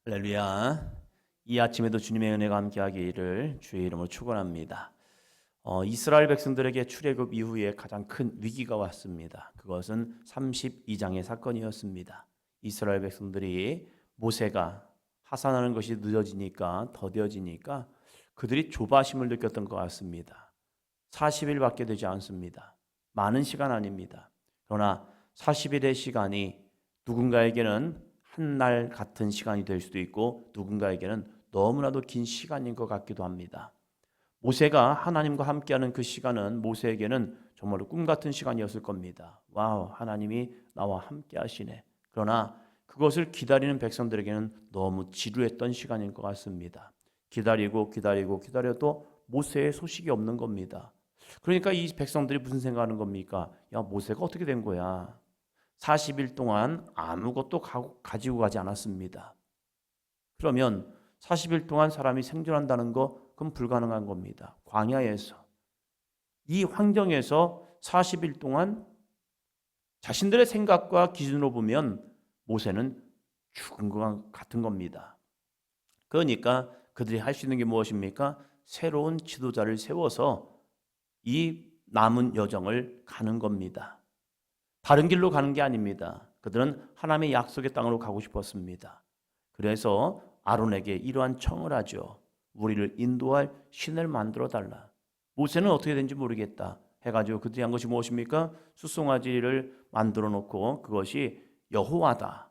할렐루야. 이 아침에도 주님의 은혜가 함께하기를 주의 이름으로 축원합니다. 이스라엘 백성들에게 출애굽 이후에 가장 큰 위기가 왔습니다. 그것은 32장의 사건이었습니다. 이스라엘 백성들이 모세가 하산하는 것이 늦어지니까 더뎌지니까 그들이 조바심을 느꼈던 것 같습니다. 40일밖에 되지 않습니다. 많은 시간 아닙니다. 그러나 40일의 시간이 누군가에게는 한 날 같은 시간이 될 수도 있고 누군가에게는 너무나도 긴 시간인 것 같기도 합니다. 모세가 하나님과 함께하는 그 시간은 모세에게는 정말로 꿈 같은 시간이었을 겁니다. 와우, 하나님이 나와 함께 하시네. 그러나 그것을 기다리는 백성들에게는 너무 지루했던 시간인 것 같습니다. 기다려도 모세의 소식이 없는 겁니다. 그러니까 이 백성들이 무슨 생각하는 겁니까? 야, 모세가 어떻게 된 거야? 40일 동안 아무것도 가지고 가지 않았습니다. 그러면 40일 동안 사람이 생존한다는 거 그건 불가능한 겁니다. 광야에서 이 환경에서 40일 동안 자신들의 생각과 기준으로 보면 모세는 죽은 것 같은 겁니다. 그러니까 그들이 할 수 있는 게 무엇입니까? 새로운 지도자를 세워서 이 남은 여정을 가는 겁니다. 다른 길로 가는 게 아닙니다. 그들은 하나님의 약속의 땅으로 가고 싶었습니다. 그래서 아론에게 이러한 청을 하죠. 우리를 인도할 신을 만들어 달라. 모세는 어떻게 된지 모르겠다 해가지고 그들이 한 것이 무엇입니까? 숫송아지를 만들어 놓고 그것이 여호와다,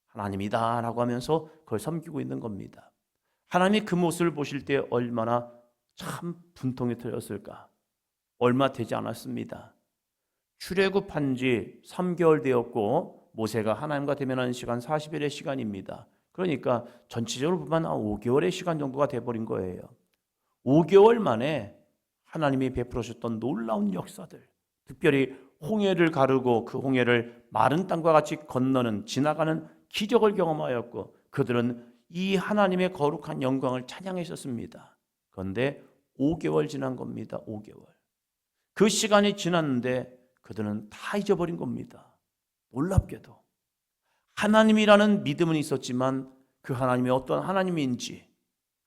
하나님이다 라고 하면서 그걸 섬기고 있는 겁니다. 하나님이 그 모습을 보실 때 얼마나 참 분통이 터졌을까. 얼마 되지 않았습니다. 출애굽한 지 3개월 되었고 모세가 하나님과 대면하는 시간 40일의 시간입니다. 그러니까 전체적으로 보면 5개월의 시간 정도가 돼버린 거예요. 5개월 만에 하나님이 베풀으셨던 놀라운 역사들, 특별히 홍해를 가르고 그 홍해를 마른 땅과 같이 건너는 지나가는 기적을 경험하였고 그들은 이 하나님의 거룩한 영광을 찬양했었습니다. 그런데 5개월 지난 겁니다. 5개월. 그 시간이 지났는데 그들은 다 잊어버린 겁니다. 놀랍게도 하나님이라는 믿음은 있었지만 그 하나님이 어떤 하나님인지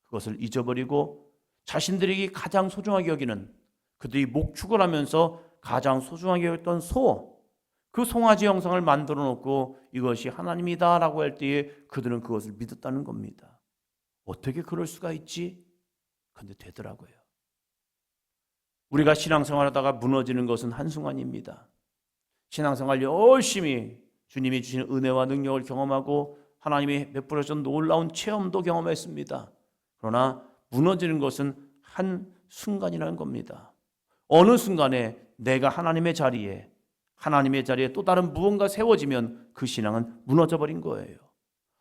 그것을 잊어버리고 자신들에게 가장 소중하게 여기는, 그들이 목축을 하면서 가장 소중하게 여겼던 그 송아지 형상을 만들어 놓고 이것이 하나님이다 라고 할 때에 그들은 그것을 믿었다는 겁니다. 어떻게 그럴 수가 있지? 근데 되더라고요. 우리가 신앙생활 하다가 무너지는 것은 한순간입니다. 신앙생활 열심히 주님이 주신 은혜와 능력을 경험하고 하나님이 베풀어 준 놀라운 체험도 경험했습니다. 그러나 무너지는 것은 한순간이라는 겁니다. 어느 순간에 내가 하나님의 자리에 또 다른 무언가 세워지면 그 신앙은 무너져 버린 거예요.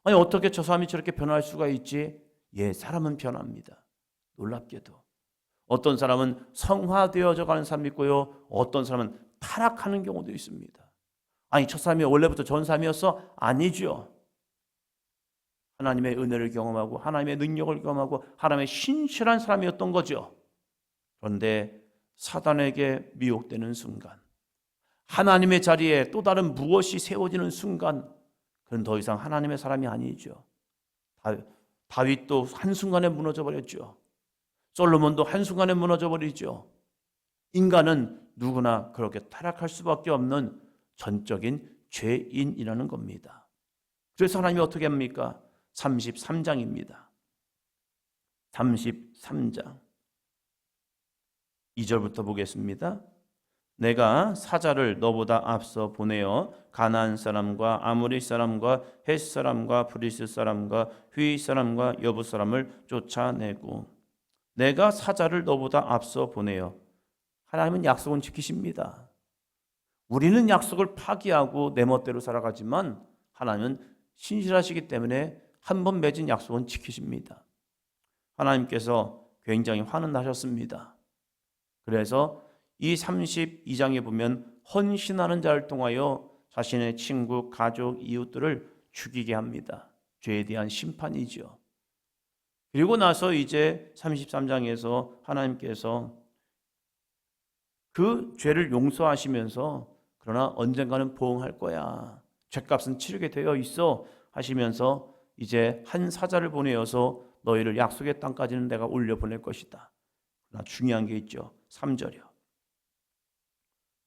아니 어떻게 저 사람이 저렇게 변할 수가 있지? 예, 사람은 변합니다. 놀랍게도. 어떤 사람은 성화되어져 가는 사람이 있고요. 어떤 사람은 타락하는 경우도 있습니다. 아니 저 사람이 원래부터 좋은 사람이었어? 아니죠. 하나님의 은혜를 경험하고 하나님의 능력을 경험하고 하나님의 신실한 사람이었던 거죠. 그런데 사단에게 미혹되는 순간, 하나님의 자리에 또 다른 무엇이 세워지는 순간 그는 더 이상 하나님의 사람이 아니죠. 다윗도 한순간에 무너져 버렸죠. 솔로몬도 한순간에 무너져 버리죠. 인간은 누구나 그렇게 타락할 수밖에 없는 전적인 죄인이라는 겁니다. 그래서 하나님이 어떻게 합니까? 33장입니다. 33장 2절부터 보겠습니다. 내가 사자를 너보다 앞서 보내어 가나안 사람과 아모리 사람과 헷 사람과 브리스 사람과 휘 사람과 여부 사람을 쫓아내고 내가 사자를 너보다 앞서 보내어. 하나님은 약속은 지키십니다. 우리는 약속을 파기하고 내 멋대로 살아가지만 하나님은 신실하시기 때문에 한 번 맺은 약속은 지키십니다. 하나님께서 굉장히 화는 나셨습니다. 그래서 이 32장에 보면 헌신하는 자를 통하여 자신의 친구, 가족, 이웃들을 죽이게 합니다. 죄에 대한 심판이죠. 그리고 나서 이제 33장에서 하나님께서 그 죄를 용서하시면서 그러나 언젠가는 보응할 거야. 죄값은 치르게 되어 있어 하시면서 이제 한 사자를 보내어서 너희를 약속의 땅까지는 내가 올려보낼 것이다. 그러나 중요한 게 있죠. 3절이요.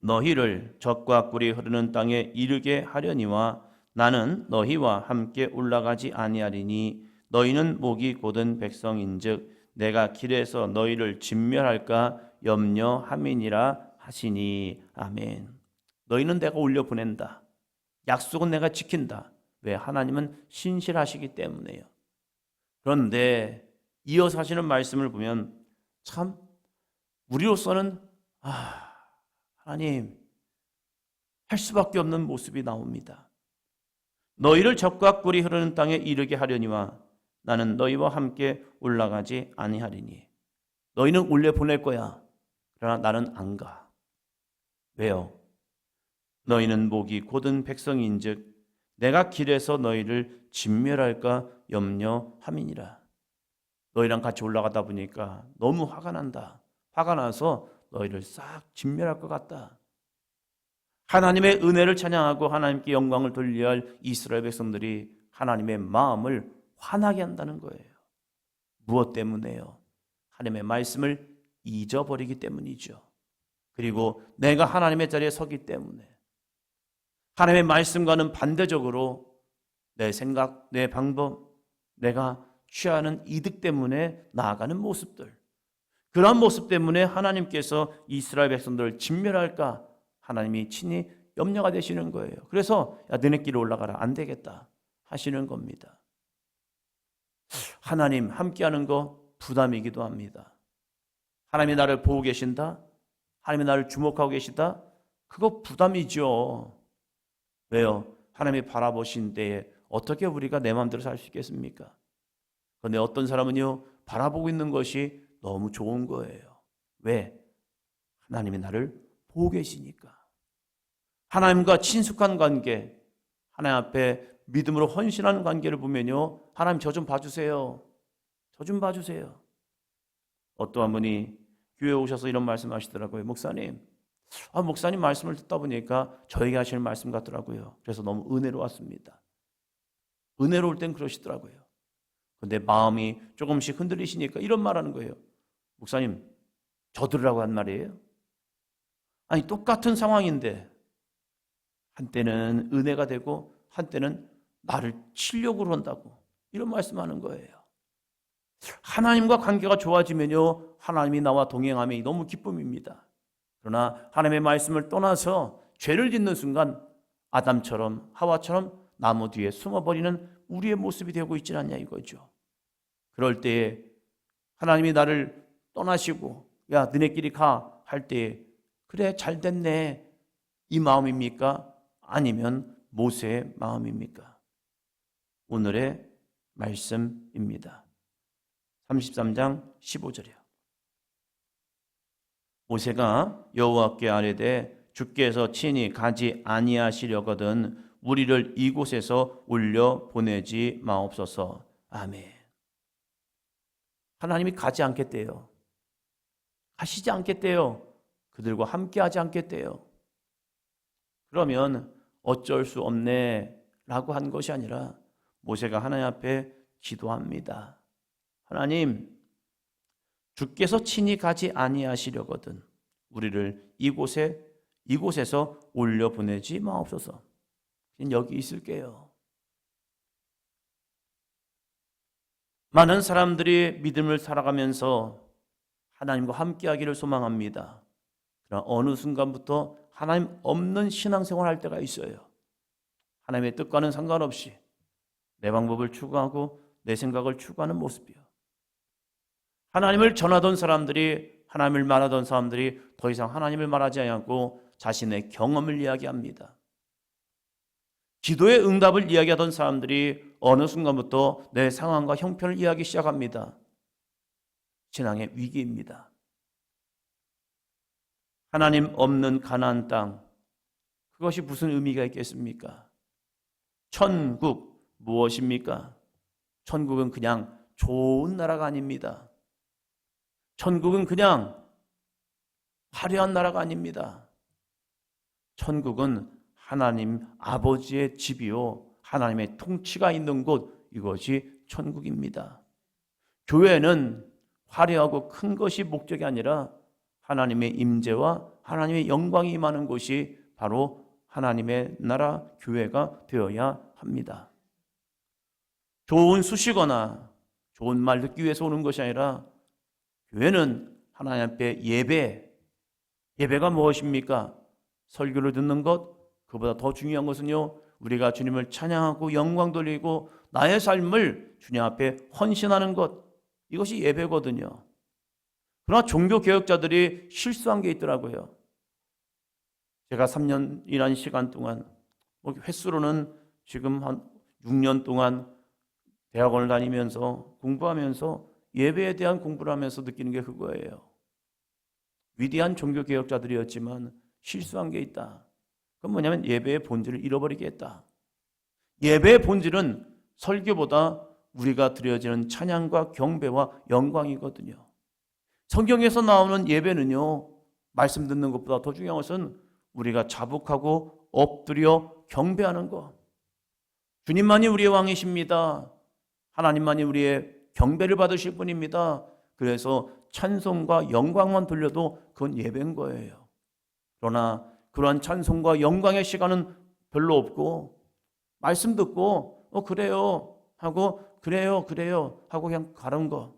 너희를 젖과 꿀이 흐르는 땅에 이르게 하려니와 나는 너희와 함께 올라가지 아니하리니 너희는 목이 곧은 백성인즉 내가 길에서 너희를 진멸할까 염려함이니라 하시니. 아멘. 너희는 내가 올려보낸다. 약속은 내가 지킨다. 왜? 하나님은 신실하시기 때문에요. 그런데 이어서 하시는 말씀을 보면 참 우리로서는 하나님 할 수밖에 없는 모습이 나옵니다. 너희를 젖과 꿀이 흐르는 땅에 이르게 하려니와 나는 너희와 함께 올라가지 아니하리니. 너희는 올려보낼 거야. 그러나 나는 안 가. 왜요? 너희는 목이 곧은 백성인즉 내가 길에서 너희를 진멸할까 염려함이니라. 너희랑 같이 올라가다 보니까 너무 화가 난다. 화가 나서 너희를 싹 진멸할 것 같다. 하나님의 은혜를 찬양하고 하나님께 영광을 돌려야 할 이스라엘 백성들이 하나님의 마음을 화나게 한다는 거예요. 무엇 때문에요? 하나님의 말씀을 잊어버리기 때문이죠. 그리고 내가 하나님의 자리에 서기 때문에 하나님의 말씀과는 반대적으로 내 생각, 내 방법, 내가 취하는 이득 때문에 나아가는 모습들, 그런 모습 때문에 하나님께서 이스라엘 백성들을 진멸할까 하나님이 친히 염려가 되시는 거예요. 그래서 야, 너네 길로 올라가라. 안 되겠다 하시는 겁니다. 하나님 함께하는 거 부담이기도 합니다. 하나님이 나를 보고 계신다? 하나님이 나를 주목하고 계시다? 그거 부담이죠. 왜요? 하나님이 바라보신 때에 어떻게 우리가 내 마음대로 살 수 있겠습니까? 그런데 어떤 사람은요, 바라보고 있는 것이 너무 좋은 거예요. 왜? 하나님이 나를 보고 계시니까. 하나님과 친숙한 관계, 하나님 앞에 믿음으로 헌신하는 관계를 보면요, 하나님 저 좀 봐주세요. 저 좀 봐주세요. 어떠한 분이 교회에 오셔서 이런 말씀하시더라고요. 목사님, 목사님 말씀을 듣다 보니까 저에게 하시는 말씀 같더라고요. 그래서 너무 은혜로웠습니다. 은혜로울 땐 그러시더라고요. 근데 마음이 조금씩 흔들리시니까 이런 말 하는 거예요. 목사님, 저 들으라고 한 말이에요? 아니, 똑같은 상황인데 한때는 은혜가 되고 한때는 나를 치려고 그런다고 이런 말씀하는 거예요. 하나님과 관계가 좋아지면요, 하나님이 나와 동행함이 너무 기쁨입니다. 그러나 하나님의 말씀을 떠나서 죄를 짓는 순간 아담처럼 하와처럼 나무 뒤에 숨어버리는 우리의 모습이 되고 있지 않냐 이거죠. 그럴 때에 하나님이 나를 떠나시고 야 너네끼리 가 할 때에 그래 잘 됐네 이 마음입니까? 아니면 모세의 마음입니까? 오늘의 말씀입니다. 33장 15절이요. 모세가 여호와께 아뢰되 주께서 친히 가지 아니하시려거든 우리를 이곳에서 올려 보내지 마옵소서. 아멘. 하나님이 가지 않겠대요. 가시지 않겠대요. 그들과 함께하지 않겠대요. 그러면 어쩔 수 없네 라고 한 것이 아니라 모세가 하나님 앞에 기도합니다. 하나님, 주께서 친히 가지 아니하시려거든 우리를 이곳에서 올려 보내지 마옵소서. 여기 있을게요. 많은 사람들이 믿음을 살아가면서 하나님과 함께하기를 소망합니다. 그러나 어느 순간부터 하나님 없는 신앙생활을 할 때가 있어요. 하나님의 뜻과는 상관없이 내 방법을 추구하고 내 생각을 추구하는 모습이요. 하나님을 전하던 사람들이 하나님을 말하던 사람들이 더 이상 하나님을 말하지 않고 자신의 경험을 이야기합니다. 기도의 응답을 이야기하던 사람들이 어느 순간부터 내 상황과 형편을 이야기하기 시작합니다. 신앙의 위기입니다. 하나님 없는 가나안 땅, 그것이 무슨 의미가 있겠습니까? 천국 무엇입니까? 천국은 그냥 좋은 나라가 아닙니다. 천국은 그냥 화려한 나라가 아닙니다. 천국은 하나님 아버지의 집이요 하나님의 통치가 있는 곳, 이것이 천국입니다. 교회는 화려하고 큰 것이 목적이 아니라 하나님의 임재와 하나님의 영광이 임하는 곳이 바로 하나님의 나라 교회가 되어야 합니다. 좋은 수식어나 좋은 말 듣기 위해서 오는 것이 아니라 교회는 하나님 앞에 예배가 무엇입니까? 설교를 듣는 것, 그보다 더 중요한 것은요, 우리가 주님을 찬양하고 영광 돌리고 나의 삶을 주님 앞에 헌신하는 것, 이것이 예배거든요. 그러나 종교개혁자들이 실수한 게 있더라고요. 제가 3년이라는 시간 동안, 횟수로는 지금 한 6년 동안 대학원을 다니면서 공부하면서 예배에 대한 공부를 하면서 느끼는 게 그거예요. 위대한 종교개혁자들이었지만 실수한 게 있다. 그건 뭐냐면 예배의 본질을 잃어버리게 했다. 예배의 본질은 설교보다 우리가 드려지는 찬양과 경배와 영광이거든요. 성경에서 나오는 예배는요, 말씀 듣는 것보다 더 중요한 것은 우리가 자복하고 엎드려 경배하는 것. 주님만이 우리의 왕이십니다. 하나님만이 우리의 경배를 받으실 분입니다. 그래서 찬송과 영광만 돌려도 그건 예배인 거예요. 그러나 그러한 찬송과 영광의 시간은 별로 없고 말씀 듣고 그래요 하고 그래요 하고 그냥 가는 거.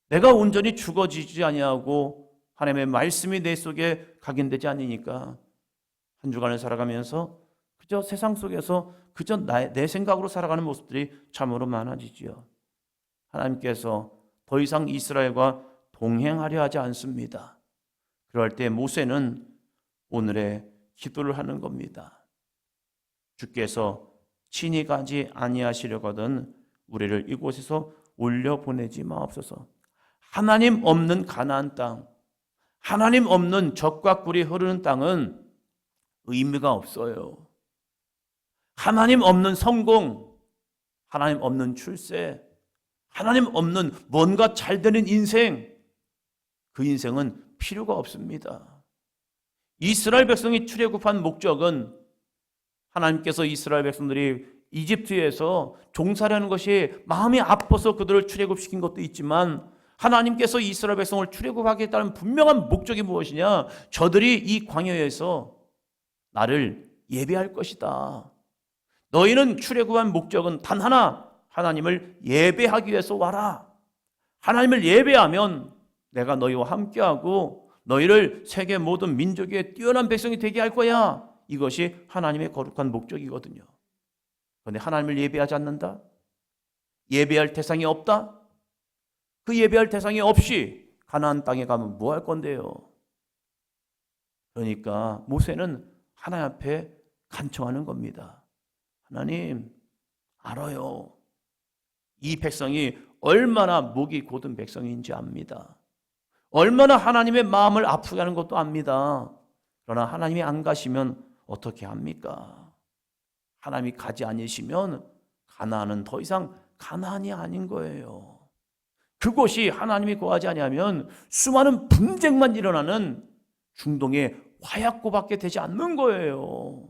내가 온전히 죽어지지 아니하고 하나님의 말씀이 내 속에 각인되지 않으니까 한 주간을 살아가면서 그저 세상 속에서 그저 내 생각으로 살아가는 모습들이 참으로 많아지지요. 하나님께서 더 이상 이스라엘과 동행하려 하지 않습니다. 그럴 때 모세는 오늘의 기도를 하는 겁니다. 주께서 친히 가지 아니하시려거든 우리를 이곳에서 올려보내지 마옵소서. 하나님 없는 가나안 땅, 하나님 없는 젖과 꿀이 흐르는 땅은 의미가 없어요. 하나님 없는 성공, 하나님 없는 출세, 하나님 없는 뭔가 잘 되는 인생, 그 인생은 필요가 없습니다. 이스라엘 백성이 출애굽한 목적은 하나님께서 이스라엘 백성들이 이집트에서 종살이하는 것이 마음이 아파서 그들을 출애굽시킨 것도 있지만 하나님께서 이스라엘 백성을 출애굽하겠다는 분명한 목적이 무엇이냐? 저들이 이 광야에서 나를 예배할 것이다. 너희는 출애굽한 목적은 단 하나, 하나님을 예배하기 위해서 와라. 하나님을 예배하면 내가 너희와 함께하고 너희를 세계 모든 민족의 뛰어난 백성이 되게 할 거야. 이것이 하나님의 거룩한 목적이거든요. 그런데 하나님을 예배하지 않는다? 예배할 대상이 없다? 그 예배할 대상이 없이 가나안 땅에 가면 뭐 할 건데요? 그러니까 모세는 하나님 앞에 간청하는 겁니다. 하나님, 알아요. 이 백성이 얼마나 목이 곧은 백성인지 압니다. 얼마나 하나님의 마음을 아프게 하는 것도 압니다. 그러나 하나님이 안 가시면 어떻게 합니까? 하나님이 가지 않으시면 가나안은 더 이상 가나안이 아닌 거예요. 그곳이 하나님이 거하지 아니하면 수많은 분쟁만 일어나는 중동의 화약고밖에 되지 않는 거예요.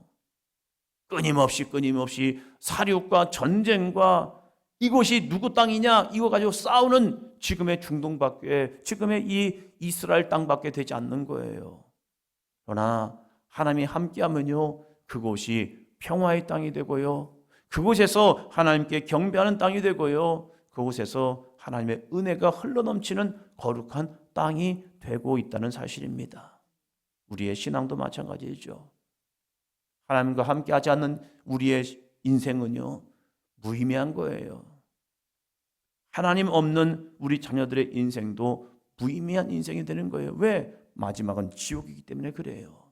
끊임없이 사륙과 전쟁과 이곳이 누구 땅이냐 이거 가지고 싸우는 지금의 중동밖에, 지금의 이 이스라엘 땅밖에 되지 않는 거예요. 그러나 하나님이 함께하면요 그곳이 평화의 땅이 되고요, 그곳에서 하나님께 경배하는 땅이 되고요, 그곳에서 하나님의 은혜가 흘러넘치는 거룩한 땅이 되고 있다는 사실입니다. 우리의 신앙도 마찬가지죠. 하나님과 함께하지 않는 우리의 인생은요 무의미한 거예요. 하나님 없는 우리 자녀들의 인생도 무의미한 인생이 되는 거예요. 왜? 마지막은 지옥이기 때문에 그래요.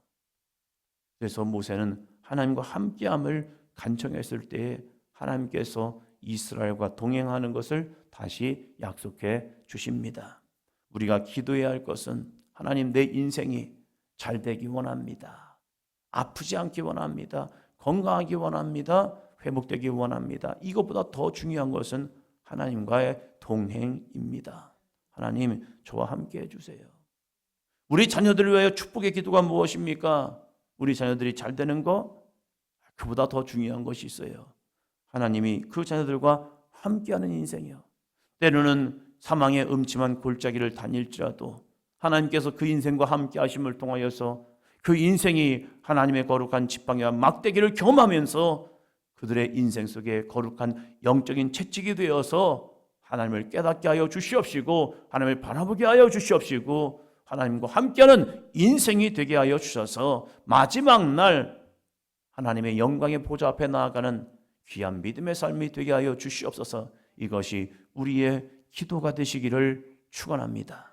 그래서 모세는 하나님과 함께함을 간청했을 때에 하나님께서 이스라엘과 동행하는 것을 다시 약속해 주십니다. 우리가 기도해야 할 것은 하나님, 내 인생이 잘 되기 원합니다. 아프지 않기 원합니다. 건강하기 원합니다. 회복되기 원합니다. 이것보다 더 중요한 것은 하나님과의 동행입니다. 하나님, 저와 함께 해주세요. 우리 자녀들을 위하여 축복의 기도가 무엇입니까? 우리 자녀들이 잘 되는 거, 그보다 더 중요한 것이 있어요. 하나님이 그 자녀들과 함께하는 인생이요. 때로는 사망의 음침한 골짜기를 다닐지라도 하나님께서 그 인생과 함께 하심을 통하여서 그 인생이 하나님의 거룩한 지팡이와 막대기를 경험하면서 그들의 인생 속에 거룩한 영적인 채찍이 되어서 하나님을 깨닫게 하여 주시옵시고 하나님을 바라보게 하여 주시옵시고 하나님과 함께하는 인생이 되게 하여 주셔서 마지막 날 하나님의 영광의 보좌 앞에 나아가는 귀한 믿음의 삶이 되게 하여 주시옵소서. 이것이 우리의 기도가 되시기를 축원합니다.